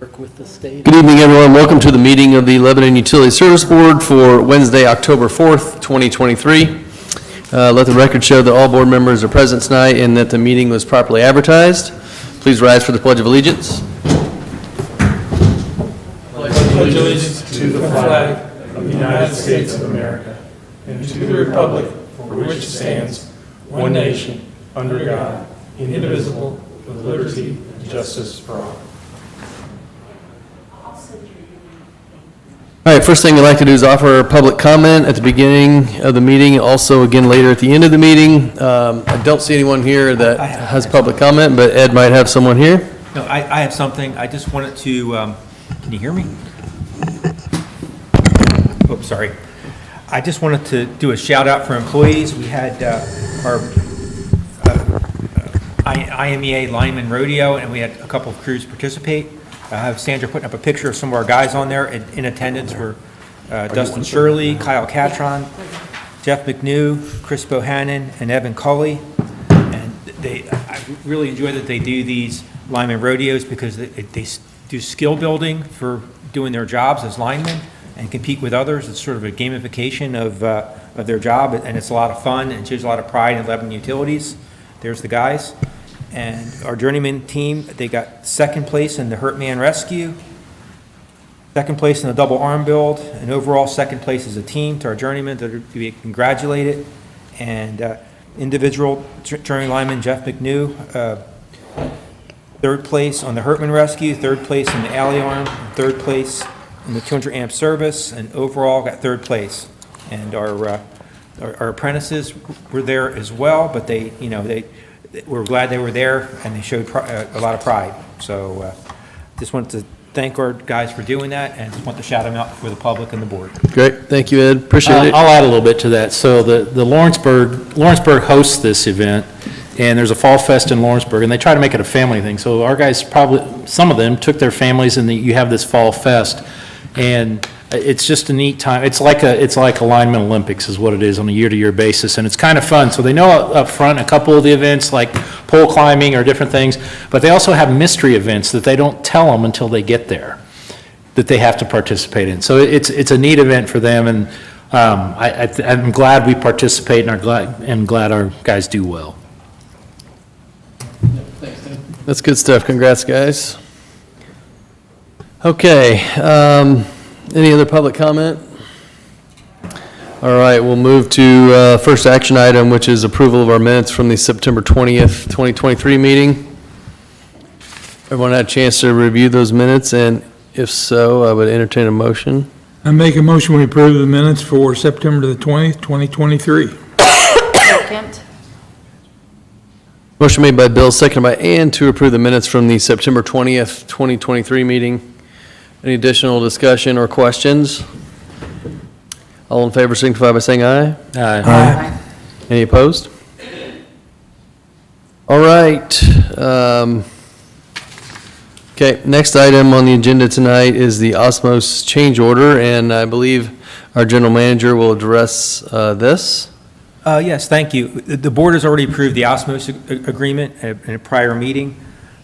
Work with the state. Good evening, everyone. Welcome to the meeting of the Lebanon Utility Service Board for Wednesday, October 4th, 2023. Let the record show that all board members are present tonight and that the meeting was properly advertised. Please rise for the Pledge of Allegiance. Pledge allegiance to the flag of the United States of America and to the republic for which it stands, one nation, under God, indivisible, with liberty and justice for all. All right, first thing I'd like to do is offer public comment at the beginning of the meeting, also again later at the end of the meeting. I don't see anyone here that has public comment, but Ed might have someone here. No, I have something. I just wanted to, can you hear me? Oh, sorry. I just wanted to do a shout out for employees. We had our IMEA Lineman Rodeo, and we had a couple of crews participate. I have Sandra putting up a picture of some of our guys on there. In attendance were Dustin Shirley, Kyle Catron, Jeff McNew, Chris Bohannon, and Evan Culley. And I really enjoy that they do these lineman rodeos because they do skill building for doing their jobs as linemen and compete with others. It's sort of a gamification of their job, and it's a lot of fun and shows a lot of pride in Lebanon Utilities. There's the guys. And our journeyman team, they got second place in the Hurt Man Rescue, second place in the double arm build, and overall second place as a team to our journeymen to be congratulated. And individual journey lineman Jeff McNew, third place on the Hurtman Rescue, third place in the alley arm, third place in the 200 amp service, and overall got third place. And our apprentices were there as well, but we're glad they were there, and they showed a lot of pride. So just wanted to thank our guys for doing that, and just want to shout them out for the public and the board. Great, thank you, Ed. Appreciate it. I'll add a little bit to that. So the Lawrenceburg hosts this event, and there's a Fall Fest in Lawrenceburg, and they try to make it a family thing. So our guys probably, some of them took their families, and you have this Fall Fest, and it's just a neat time. It's like a lineman Olympics is what it is on a year-to-year basis, and it's kind of fun. So they know up front a couple of the events like pole climbing or different things, but they also have mystery events that they don't tell them until they get there that they have to participate in. So it's a neat event for them, and I'm glad we participate, and I'm glad our guys do well. That's good stuff. Congrats, guys. Okay. Any other public comment? All right, we'll move to first action item, which is approval of our minutes from the September 20th, 2023 meeting. Everyone had a chance to review those minutes, and if so, I would entertain a motion. I make a motion we approve the minutes for September the 20th, 2023. Second. Motion made by Bill, seconded by Ann to approve the minutes from the September 20th, 2023 meeting. Any additional discussion or questions? All in favor signify by saying aye. Aye. Any opposed? All right. Okay, next item on the agenda tonight is the Osmos change order, and I believe our general manager will address this. Yes, thank you. The board has already approved the Osmos agreement in a prior meeting,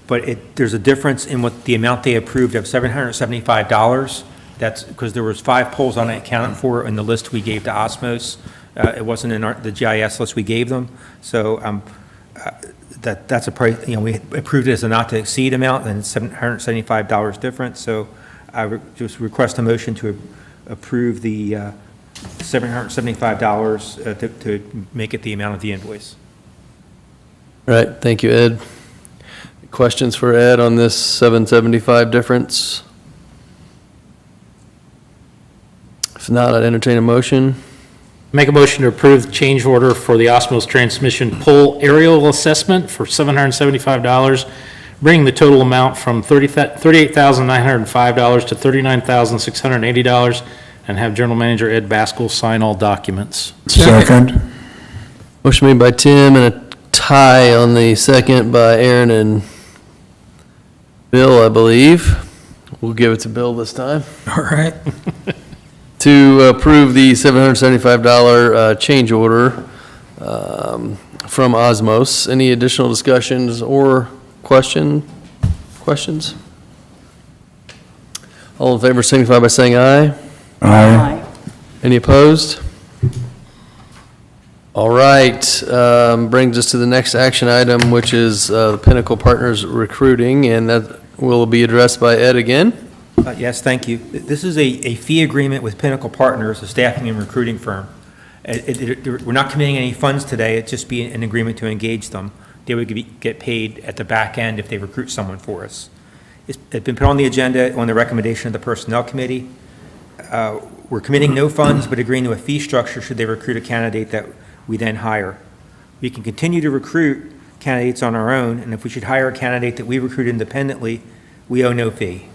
but there's a difference in what the amount they approved of $775. That's because there was 5 poles on it accounted for in the list we gave to Osmos. It wasn't in the GIS list we gave them. So that's a price, we approved it as a not to exceed amount, and it's $775 difference. So I just request a motion to approve the $775 to make it the amount of the invoice. All right, thank you, Ed. Questions for Ed on this $775 difference? If not, I'd entertain a motion. Make a motion to approve the change order for the Osmos transmission pole aerial assessment for $775, bringing the total amount from $38,905 to $39,680, and have General Manager Ed Baskell sign all documents. Second. Motion made by Tim and a tie on the second by Aaron and Bill, I believe. We'll give it to Bill this time. All right. To approve the $775 change order from Osmos. Any additional discussions or questions? All in favor signify by saying aye. Aye. Any opposed? All right, brings us to the next action item, which is the Pinnacle Partners recruiting, and that will be addressed by Ed again. Yes, thank you. This is a fee agreement with Pinnacle Partners, a staffing and recruiting firm. We're not committing any funds today, it'd just be an agreement to engage them. They would get paid at the back end if they recruit someone for us. It's been put on the agenda on the recommendation of the Personnel Committee. We're committing no funds, but agreeing to a fee structure should they recruit a candidate that we then hire. We can continue to recruit candidates on our own, and if we should hire a candidate that we recruit independently, we owe no fee.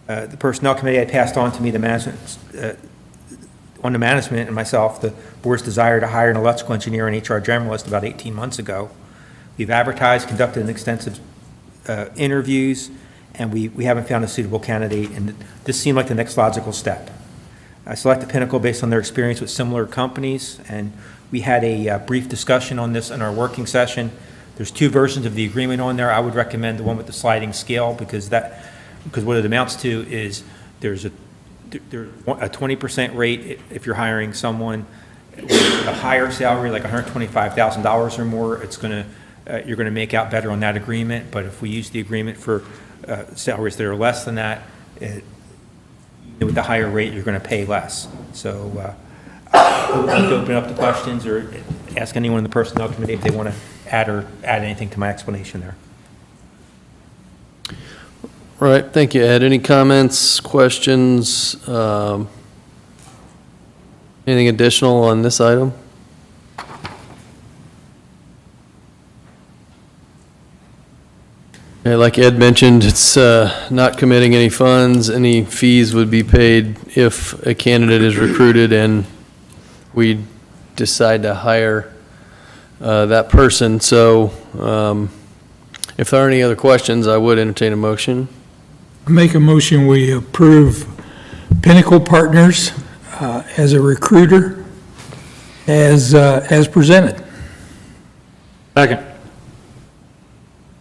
The Personnel Committee had passed on to me the management and myself, the board's desire to hire an electrical engineer and HR generalist about 18 months ago. We've advertised, conducted an extensive interviews, and we haven't found a suitable candidate, and this seemed like the next logical step. I selected Pinnacle based on their experience with similar companies, and we had a brief discussion on this in our working session. There's two versions of the agreement on there. I would recommend the one with the sliding scale because what it amounts to is there's a 20% rate if you're hiring someone with a higher salary, like $125,000 or more. You're going to make out better on that agreement. But if we use the agreement for salaries that are less than that, with the higher rate, you're going to pay less. So I'd like to open up the questions or ask anyone in the Personnel Committee if they want to add anything to my explanation there. All right, thank you, Ed. Any comments, questions, anything additional on this item? Okay, like Ed mentioned, it's not committing any funds. Any fees would be paid if a candidate is recruited and we decide to hire that person. So if there are any other questions, I would entertain a motion. Make a motion, we approve Pinnacle Partners as a recruiter as presented. Second.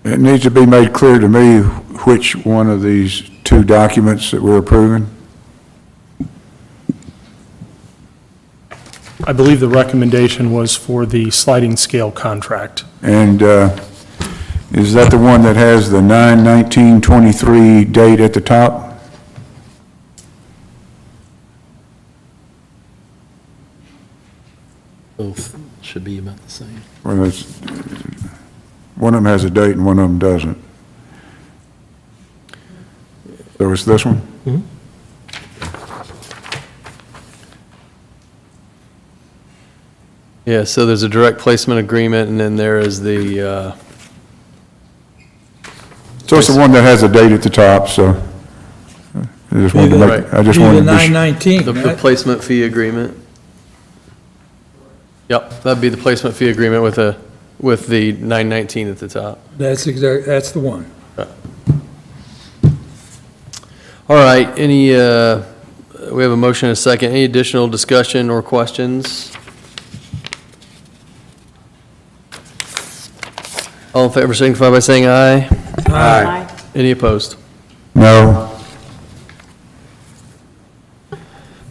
It needs to be made clear to me which one of these two documents that we're approving. I believe the recommendation was for the sliding scale contract. And is that the one that has the 9/19/23 date at the top? Both should be about the same. Well, one of them has a date and one of them doesn't. So it's this one? Yeah, so there's a direct placement agreement, and then there is the, So it's the one that has a date at the top, so I just wanted to make, I just wanted to be. 9/19, the right? placement fee agreement. Yep, that'd be the placement fee agreement with the 919 at the top. That's the one. All right, we have a motion and a second. Any additional discussion or questions? All in favor signify by saying aye. Aye. Any opposed? No.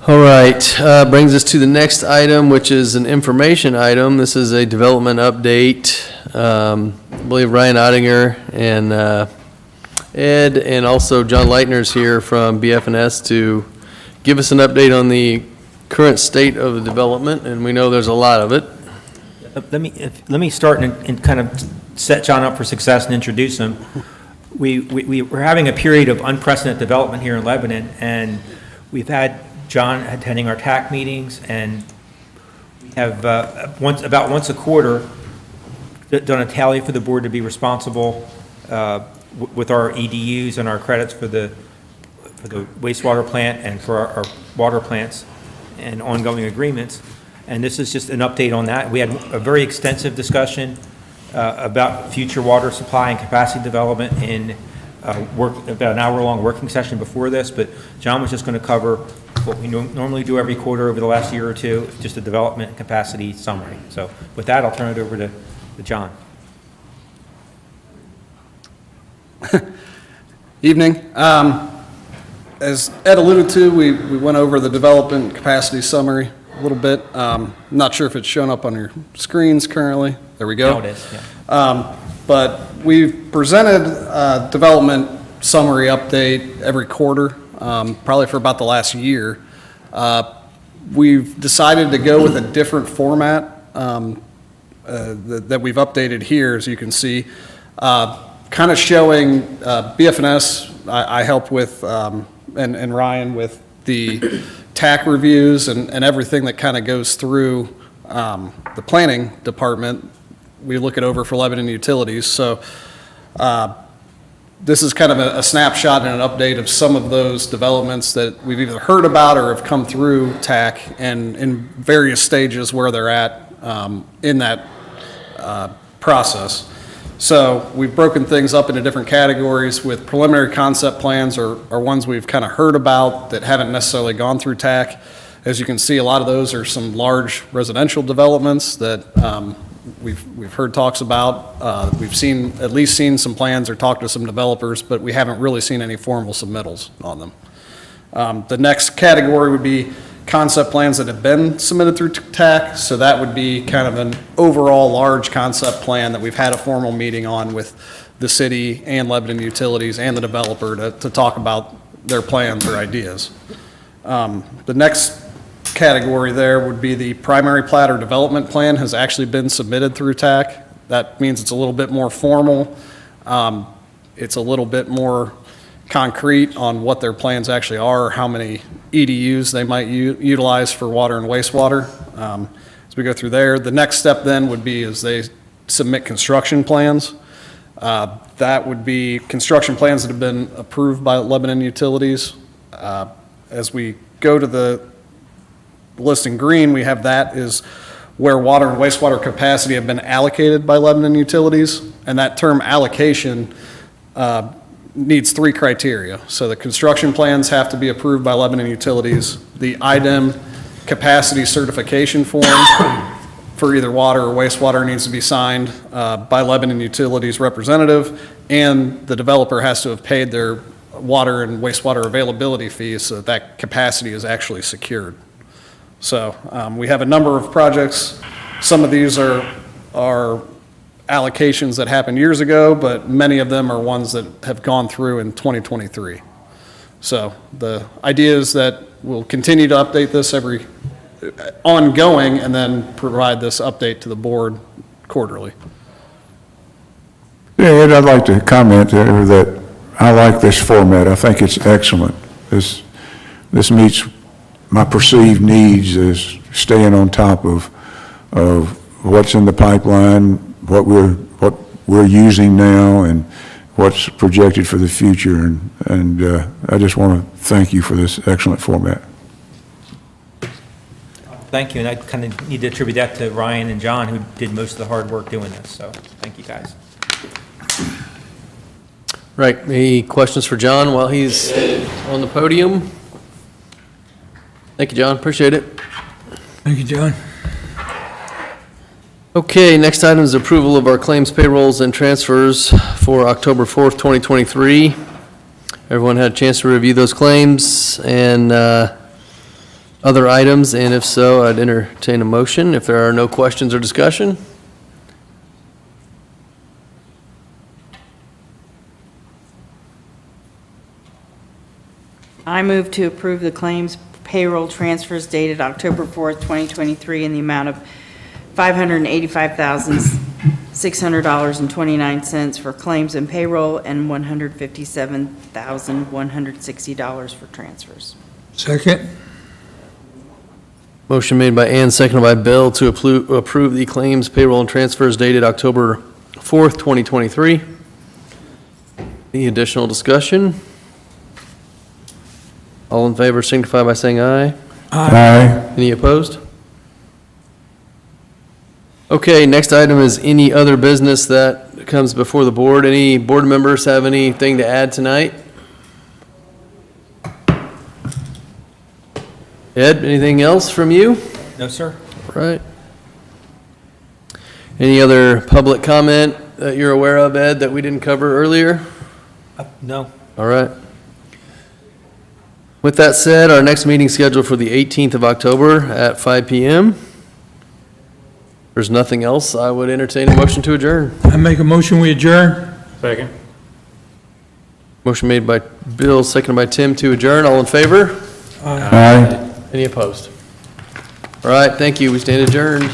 All right, brings us to the next item, which is an information item. This is a development update. I believe Ryan Ottinger and Ed and also John Leitner's here from BF&S to give us an update on the current state of the development, and we know there's a lot of it. Let me start and kind of set John up for success and introduce him. We're having a period of unprecedented development here in Lebanon, and we've had John attending our TAC meetings, and we have about once a quarter done a tally for the board to be responsible with our EDUs and our credits for the wastewater plant and for our water plants and ongoing agreements. And this is just an update on that. We had a very extensive discussion about future water supply and capacity development in about an hour-long working session before this, but John was just going to cover what we normally do every quarter over the last year or two, just a development and capacity summary. So with that, I'll turn it over to John. Evening. As Ed alluded to, we went over the development capacity summary a little bit. I'm not sure if it's showing up on your screens currently. There we go. Now it is, yeah. But we've presented a development summary update every quarter, probably for about the last year. We've decided to go with a different format that we've updated here, as you can see, kind of showing BFNS. I help with, and Ryan with the TAC reviews and everything that kind of goes through the planning department. We look it over for Lebanon Utilities. So this is kind of a snapshot and an update of some of those developments that we've either heard about or have come through TAC and in various stages where they're at in that process. So we've broken things up into different categories with preliminary concept plans are ones we've kind of heard about that haven't necessarily gone through TAC. As you can see, a lot of those are some large residential developments that we've heard talks about. We've at least seen some plans or talked to some developers, but we haven't really seen any formal submittals on them. The next category would be concept plans that have been submitted through TAC. So that would be kind of an overall large concept plan that we've had a formal meeting on with the city and Lebanon Utilities and the developer to talk about their plans or ideas. The next category there would be the primary plat or development plan has actually been submitted through TAC. That means it's a little bit more formal. It's a little bit more concrete on what their plans actually are, how many EDUs they might utilize for water and wastewater. As we go through there, the next step then would be as they submit construction plans. That would be construction plans that have been approved by Lebanon Utilities. As we go to the list in green, we have that is where water and wastewater capacity have been allocated by Lebanon Utilities, and that term allocation needs three criteria. So the construction plans have to be approved by Lebanon Utilities. The IDEM capacity certification form for either water or wastewater needs to be signed by Lebanon Utilities representative, and the developer has to have paid their water and wastewater availability fees so that capacity is actually secured. So we have a number of projects. Some of these are allocations that happened years ago, but many of them are ones that have gone through in 2023. So the idea is that we'll continue to update this every ongoing and then provide this update to the board quarterly. Yeah, Ed, I'd like to comment there that I like this format. I think it's excellent. This meets my perceived needs as staying on top of what's in the pipeline, what we're using now, and what's projected for the future. And I just want to thank you for this excellent format. Thank you, and I kind of need to attribute that to Ryan and John, who did most of the hard work doing this, so thank you, guys. Right, any questions for John while he's on the podium? Thank you, John, appreciate it. Thank you, John. Okay, next item is approval of our claims, payrolls, and transfers for October 4th, 2023. Everyone had a chance to review those claims and other items, and if so, I'd entertain a motion if there are no questions or discussion. I move to approve the claims payroll transfers dated October 4th, 2023 in the amount of $585,600.29 for claims and payroll and $157,160 for transfers. Second. Motion made by Ann, seconded by Bill to approve the claims, payroll, and transfers dated October 4th, 2023. Any additional discussion? All in favor signify by saying aye. Aye. Any opposed? Okay, next item is any other business that comes before the board. Any board members have anything to add tonight? Ed, anything else from you? No, sir? All right. Any other public comment that you're aware of, Ed, that we didn't cover earlier? No. All right. With that said, our next meeting scheduled for the 18th of October at 5 PM. There's nothing else, I would entertain a motion to adjourn. I make a motion, we adjourn. Second. Motion made by Bill, seconded by Tim to adjourn. All in favor? Aye. Any opposed? All right, thank you. We stand adjourned.